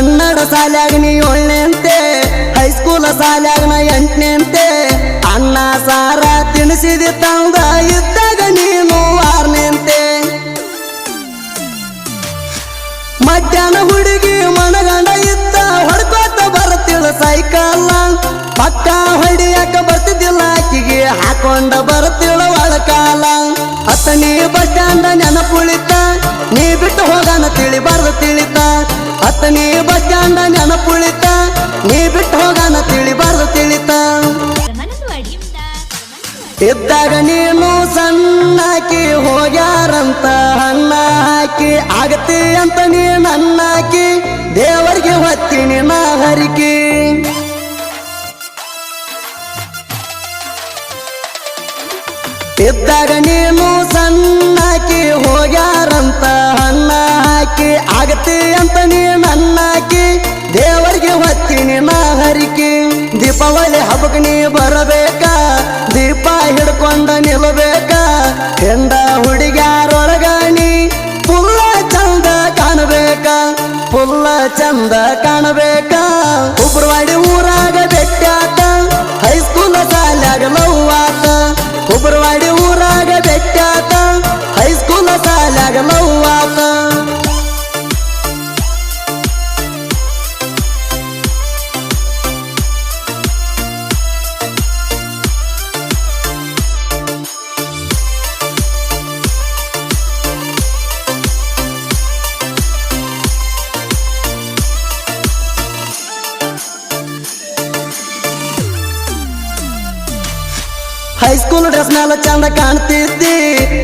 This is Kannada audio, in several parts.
ಕನ್ನಡ ಶಾಲ್ಯಾಗ ನೀ 7ನೇಂತೆ ಹೈಸ್ಕೂಲ್ ಶಾಲ್ಯಾಗ ನಾ 8ನೇಂತೆ ಅನ್ನ ಸಾರ ತಿನಿಸಿದಿ ತಂದ ಇದ್ದಾಗ ನೀನು 6ನೇಂತೆ ಮಧ್ಯಾಹ್ನ ಹುಡುಗಿ ಮನಗಂಡ ಇದ್ದ ಹೊಡ್ಕೋತ ಬರ್ತಿಳ ಸೈಕಲ್ ಪಕ್ಕ ಹೊಡಿಯಾಕ ಬರ್ತಿದ್ದಿಲ್ಲ ಆಕಿಗೆ ಹಾಕೊಂಡ ಬರ್ತಿಳ ಒಳಕಾಲ ಅತ್ತನಿ ಬಸ್ ಸ್ಟ್ಯಾಂಡ್ ನೆನಪುಳಿತ ನೀ ಬಿಟ್ಟು ಹೋಗಾನ ತಿಳಿಬಾರ್ದು ತಿಳಿತ ಅತ್ತನಿ ಬಸ್ ಸ್ಟ್ಯಾಂಡ್ ನೆನಪುಳಿತ ನೀ ಬಿಟ್ಟು ಹೋಗಾನ ತಿಳಿಬಾರ್ದು ತಿಳಿತ ಇದ್ದಾಗ ನೀನು ಸಣ್ಣಾಕಿ ಹೋಗ್ಯಾರಂತ ಹಣ್ಣ ಹಾಕಿ ಆಗತಿ ಅಂತ ನೀ ನನ್ನಾಕಿ ದೇವರಿಗೆ ಹೊತ್ತೀನಿ ನಾ ಹರಿಕಿ ಇದ್ದಾಗ ನೀನು ಸಣ್ಣಾಕಿ ಹೋಗ್ಯಾರಂತ ಹಣ್ಣ ಹಾಕಿ ಆಗತಿ ಅಂತ ನೀ ನನ್ನಾಕಿ ದೇವರಿಗೆ ಹೊತ್ತೀನಿ ನಾ ಹರಿಕಿ ದೀಪಾವಳಿ ಹಬ್ಬಕ್ಕೆ ನೀ ಬರಬೇಕ ದೀಪ ಹಿಡ್ಕೊಂಡ ನಿಲ್ಲಬೇಕ ಹೆಂಡ ಹುಡುಗ್ಯಾರೊಳಗ ನೀ ಫುಲ್ಲ ಚಂದ ಕಾಣಬೇಕ ಫುಲ್ಲ ಚಂದ ಕಾಣಬೇಕ ಹುಬ್ರವಾಡಿ ಊರಾಗ ಬೆಟ್ಟಾತ ಹೈಸ್ಕೂಲ್ ಶಾಲ್ಯಾಗ ಲವ್ವಾತ ಹುಬ್ರವಾಡಿ ಊರಾಗ ಬೆಟ್ಟಾತ ಹೈಸ್ಕೂಲ್ ಶಾಲ್ಯಾಗ ಲವ್ವಾತ ಹೈಸ್ಕೂಲ್ ಡ್ರೆಸ್ ಮೇಲೆ ಚಂದ ಕಾಣ್ತಿದ್ದಿ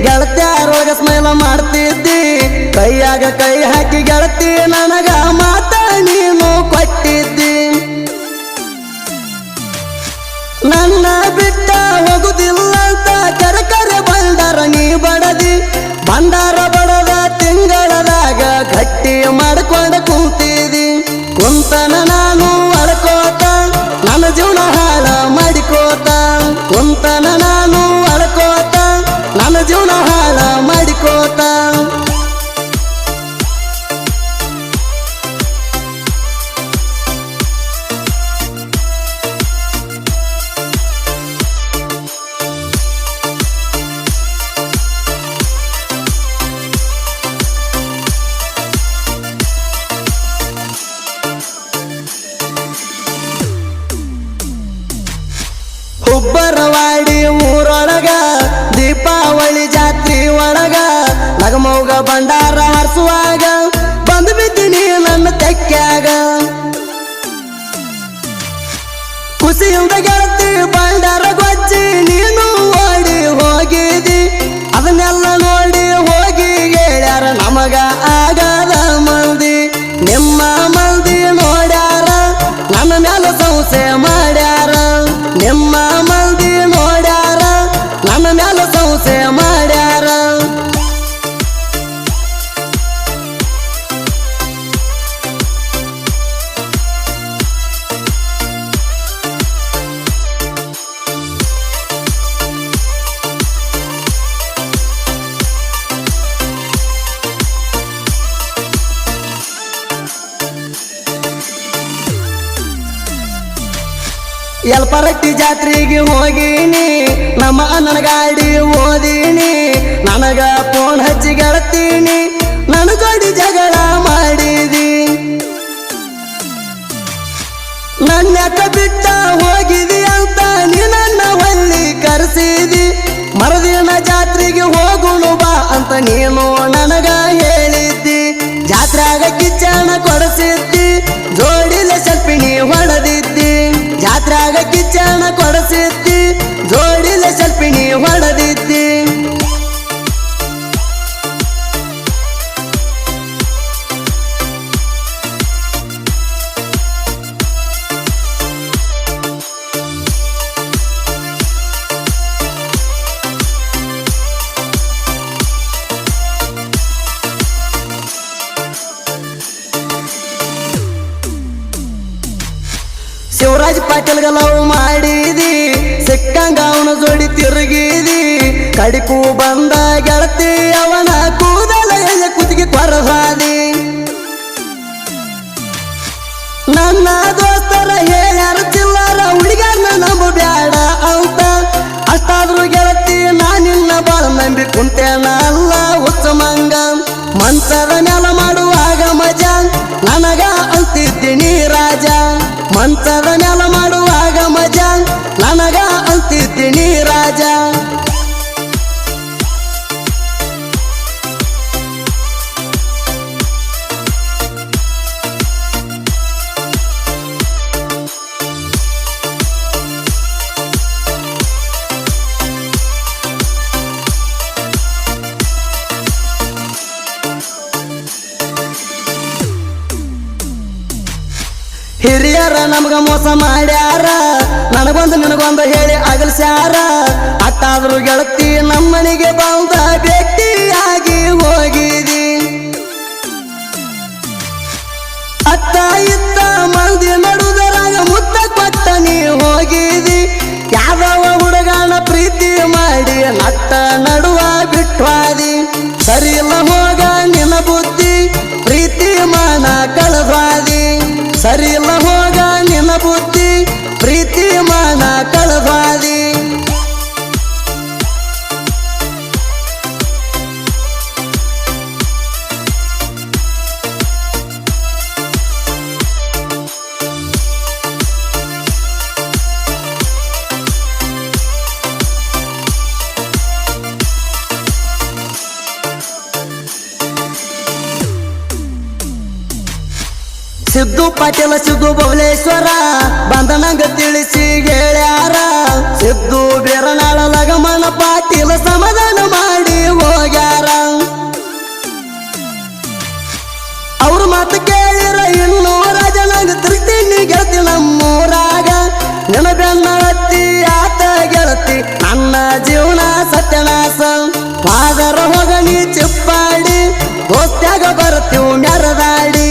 ಗೆಳತ್ಯಾರೊಳಗ ಸ್ಮೈಲ ಮಾಡ್ತಿದ್ದಿ ಕೈಯಾಗ ಕೈ ಹಾಕಿ ಗೆಳತಿ ನನಗ ಮಾತ ನೀನು ಕೊಟ್ಟಿದ್ದಿ ನನ್ನ ಬಿಟ್ಟ ಹೋಗುದಿಲ್ಲ ಅಂತ ಕರೆ ಬಂಡಾರ ನೀ ಬಡದಿ ಬಂಡಾರ ಬಡದ ತಿಂಗಳದಾಗ ಗಟ್ಟಿ ಮಾಡ್ಕೊಂಡ ಕುಂತಿದಿ ಕುಂತನ ನಾನು ಅಳ್ಕೋತ ನನ್ನ ಜೀವನ ಹಾಳ ಮಾಡಿಕೋತ ಕುಂತನ ನಾನು ಅಳ್ಕೋತ ನನ್ನ ಜೀವನ ಹಾಳ ಮಾಡಿಕೋತ ಹುಬ್ಬರವಾಡಿ ಊರೊಳಗ ದೀಪಾವಳಿ ಜಾತ್ರಿ ಒಳಗ ನಗಮೌಗ ಭಂಡಾರ ಹರಿಸುವಾಗ ಬಂದು ಬಿದ್ದೀನಿ ನನ್ನ ತೆಕ್ಕ್ಯಾಗ ಖುಷಿಯಿಂದ ಗೆಳತಿ ಭಂಡಾರ ಗೊಜ್ಜಿ ನೀನು ಓಡಿ ಹೋಗಿದಿ ಅದನ್ನೆಲ್ಲ ನೋಡಿ ಹೋಗಿ ಹೇಳ್ಯಾರ ನಮಗ ಆಗದ ಮಂದಿ ನಿಮ್ಮ ಮಂದಿ ನೋಡ್ಯಾರ ನನ್ನ ಮೇಲೆ ಸಂಶಯ ಮಾಡ್ಯಾರ ನಿಮ್ಮ ಮಂದಿ ನೋಡ್ಯಾರ ನನ್ನ ಮೇಲೆ ಸಂಶಯ ಮಾಡ್ಯಾರ ಯಲ್ಪರಟ್ಟಿ ಜಾತ್ರೆಗೆ ಹೋಗಿನಿ ನಮ್ಮ ಅಣ್ಣನ ಗಾಡಿ ಓದಿನಿ ನನಗ ಫೋನ್ ಹಚ್ಚಿ ಗೆಳತೀನಿ ನನ್ನ ಜೋಡಿ ಜಗಳ ಮಾಡಿದಿ ನನ್ಯಾಕ ಬಿಟ್ಟ ಹೋಗಿದಿ ಅಂತ ನೀ ನನ್ನ ಹೊಳ್ಳಿ ಕರೆಸಿದಿ ಮರದಿನ ಜಾತ್ರೆಗೆ ಹೋಗುಣು ಬಾ ಅಂತ ನೀನು ನನಗ ಹೇಳಿದ್ದಿ ಜಾತ್ರೆಯಾಗ ಕಿಚ್ಚಣ ಕೊಡಿಸಿದ್ದಿ ಜೋಡಿಲೆ ಸೆಲ್ಫಿನಿ ಹೊಡೆದಿದ್ದಿ ಜಾತ್ರೆಯಾಗ ಕಿಚ್ಚಣ ಕೊಡಿಸಿದ್ದಿ ಜೋಡಿಲೆ ಸೆಲ್ಫಿನಿ ಹೊಡೆದಿದ್ದಿ ಶಿವರಾಜ್ ಪಾಟೀಲ್ಗ ಲವ್ ಮಾಡಿದಿ ಸಿಕ್ಕಂಗ ಅವನ ಜೋಡಿ ತಿರುಗಿದಿ ಕಡಿಕು ಬಂದ ಗೆಳತಿ ಅವನ ಕೂದಲ ಕುತ್ತಿಗೆ ಕೊರಸಾದಿ ಬ್ಯಾಡ ಅಂತ ಅಷ್ಟಾದ್ರೂ ಗೆಳತಿ ನಾನಿನ್ನ ಬಾಳ ನಂಬಿ ಕುಂತೇನ ಅಲ್ಲ ಹುಚ್ಚ ಮಂಗ ಮಂಚದ ನೆಲ ಮಾಡುವಾಗ ಮಜಾ ನನಗ ಅಂತಿದ್ದೀನಿ ರಾಜ ಮಂಚದ ನೆಲ ಮಾಡುವಾಗ ಮಜಾ ನನಗ ಅಂತಿದ್ದೀನಿ ರಾಜ ಹಿರಿಯರ ನಮಗ ಮೋಸ ಮಾಡ್ಯಾರ ನನಗೊಂದು ನಿನಗೊಂದು ಹೇಳಿ ಅಗಲ್ಸ್ಯಾರ ಅಟ್ಟಾದ್ರೂ ಗೆಳತಿ ನಮ್ಮನಿಗೆ ಬಂದ ಭೇಟಿಯಾಗಿ ಹೋಗಿದಿ ಅತ್ತ ಇತ್ತ ಮಂದಿ ನಡುದರಾಗ ಮುತ್ತ ಕೊಟ್ಟ ನೀ ಹೋಗಿದಿ ಯಾದವ ಹುಡುಗನ ಪ್ರೀತಿ ಮಾಡಿ ನಟ್ಟ ನಡುವ ಬಿಟ್ವಾದಿ ಸರಿ ಇಲ್ಲ ಹೋಗ ನಿನ್ನ ಬುದ್ಧಿ ಪ್ರೀತಿ ಮಾನ ಕಳದ್ವಾದಿ ಸರಿ ಇಲ್ಲ ಹೋಗ ನಿನ್ನ ಬುದ್ಧಿ ಪ್ರೀತಿ ಮಾನ ಕಳದ್ವಾದಿ ಸಿದ್ದು ಪಾಟೀಲ ಸಿದ್ದು ಬಬಲೇಶ್ವರ ಬಂಧನಂಗ ತಿಳಿಸಿ ಹೇಳ್ಯಾರ ಸಿದ್ದು ಬೇರನಾಳ ಲಗಮನ ಪಾಟೀಲ ಸಮಾಧಾನ ಮಾಡಿ ಹೋಗ್ಯಾರ ಅವ್ರ ಮಾತು ಕೇಳಿರ ಇನ್ನೂ ರಾಜನಂಗ ತಿರುಗ್ತೀನಿ ಗೆಳತಿ ನಮ್ಮೂರಾಗ ನಿನ್ನ ಬೆನ್ನ ಹತ್ತಿ ಆತ ಗೆಳತಿ ನನ್ನ ಜೀವನ ಸತ್ಯನಾಶ ಫಾದರ ಹೋಗ ನೀ ಚಿಪ್ಪಾಡಿ ದೋಸ್ತ್ಯಾಗ ಬರ್ತೀವ್ ಮೆರದಾಡಿ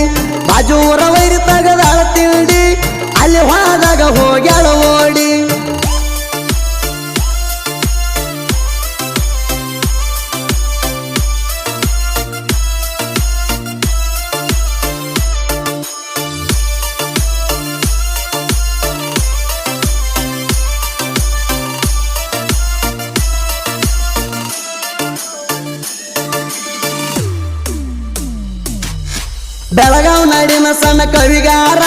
ಬಾಜೂರ ವೈರಿ ತಗದಾಳ ತಿಂಡಿ ಅಲ್ಲಿ ಹೋದಾಗ ಹೋಗ್ಯಾಳ ಓಡಿ ಬೆಳಗಾವ್ ನಾಡಿನ ಸಣ್ಣ ಕವಿಗಾರ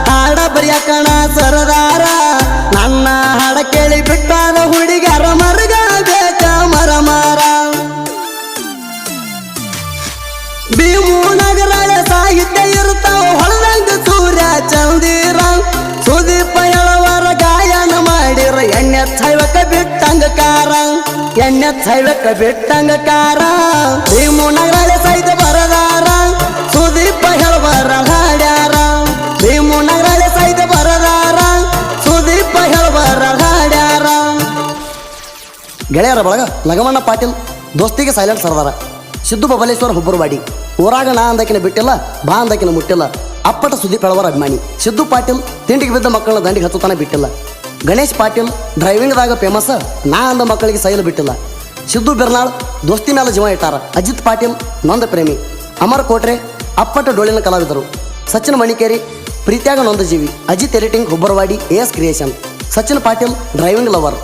ಹಾಡ ಬರಿಯಕಣ ಸರದಾರ ನನ್ನ ಹಾಡ ಕೇಳಿ ಬಿಟ್ಟಾರ ಹುಡುಗಾರ ಮರಗ ಬೇಕ ಮರಮಾರ ಭೀಮು ನಗರಾಳ ಸಾಹಿತ್ಯ ಇರ್ತಾವ ಹೊಳದಂಗ ಸೂರ್ಯ ಚಂದಿರ ಸುದೀಪ ಹೇಳವರ ಗಾಯನ ಮಾಡಿರ ಎಣ್ಣೆ ಚೈವಕ ಬಿಟ್ಟಂಗಕಾರ ಎಣ್ಣೆ ಚೈವಕ ಬಿಟ್ಟಂಗಕಾರ ಭೀಮು ನಗರಾಳ ಸಾಹಿತ್ಯ ಬರದಾರ ಸುದೀಪ ಹೇಳವರ ಹಾಡ್ಯಾರ ಭೀಮು ನಗರಾಳ ಸಾಹಿತ್ಯ ಬರದಾರ ಸುದೀಪ ಹೇಳವರ ಹಾಡ್ಯಾರ ಗೆಳೆಯರ ಬಳಗ ಲಗಮಣ್ಣ ಪಾಟೀಲ್ ದೋಸ್ತಿಗೆ ಸೈಲೆಂಟ್ ಸರ್ದಾರ ಸಿದ್ದು ಬಬಲೇಶ್ವರ ಹುಬ್ಬರವಾಡಿ ಊರಾಗ ನಾ ಅಂದಕಿನ ಬಿಟ್ಟಿಲ್ಲ ಬಾ ಅಂದಕಿನ ಮುಟ್ಟಿಲ್ಲ ಅಪ್ಪಟ ಸುದೀಪ್ ಹೇಳವರ ಅಭಿಮಾನಿ ಸಿದ್ದು ಪಾಟೀಲ್ ತಿಂಡಿಗೆ ಬಿದ್ದ ಮಕ್ಕಳನ್ನ ದಂಡಿಗೆ ಹತ್ತುತ್ತಾನೆ ಬಿಟ್ಟಿಲ್ಲ ಗಣೇಶ್ ಪಾಟೀಲ್ ಡ್ರೈವಿಂಗ್ದಾಗ ಫೇಮಸ್ ನಾ ಅಂದ ಮಕ್ಕಳಿಗೆ ಸೈಲು ಬಿಟ್ಟಿಲ್ಲ ಸಿದ್ದು ಬಿರ್ನಾಳ್ ದೋಸ್ತಿ ಮೇಲೆ ಜೀವ ಇಟ್ಟಾರ ಅಜಿತ್ ಪಾಟೀಲ್ ನೊಂದ ಪ್ರೇಮಿ ಅಮರ್ ಕೋಟ್ರೆ ಅಪ್ಪಟ ಡೋಳಿನ ಕಲಾವಿದರು ಸಚಿನ್ ಮಣಿಕೇರಿ ಪ್ರೀತಿಯಾಗ ನೊಂದ ಜೀವಿ Ajit editing Hubbarwadi AS creation Sachin Patil driving lover